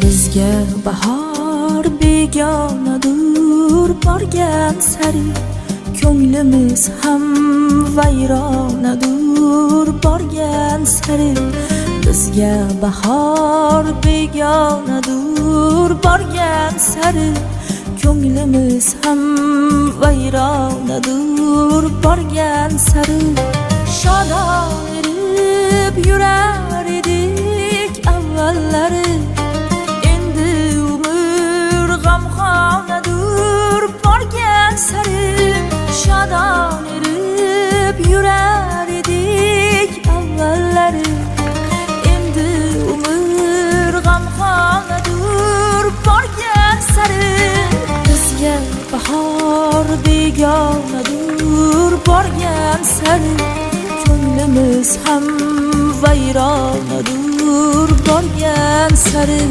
Bizga bahor begonadur, borgan sari ko'nglimiz ham vayronadur, borgan sari. Bizga bahor begonadur, borgan sari ko'nglimiz ham vayronadur, borgan sari. Shodon erib yurar edik avvallari, endi umr g'amxonadur, borgan sari. Shodon erib yurar edik avvallari, endi umr g'amxonadur, borgan sari. Bizga bahor begonadur, borgan sari ko'nglimiz ham vayronadur, borgan sari.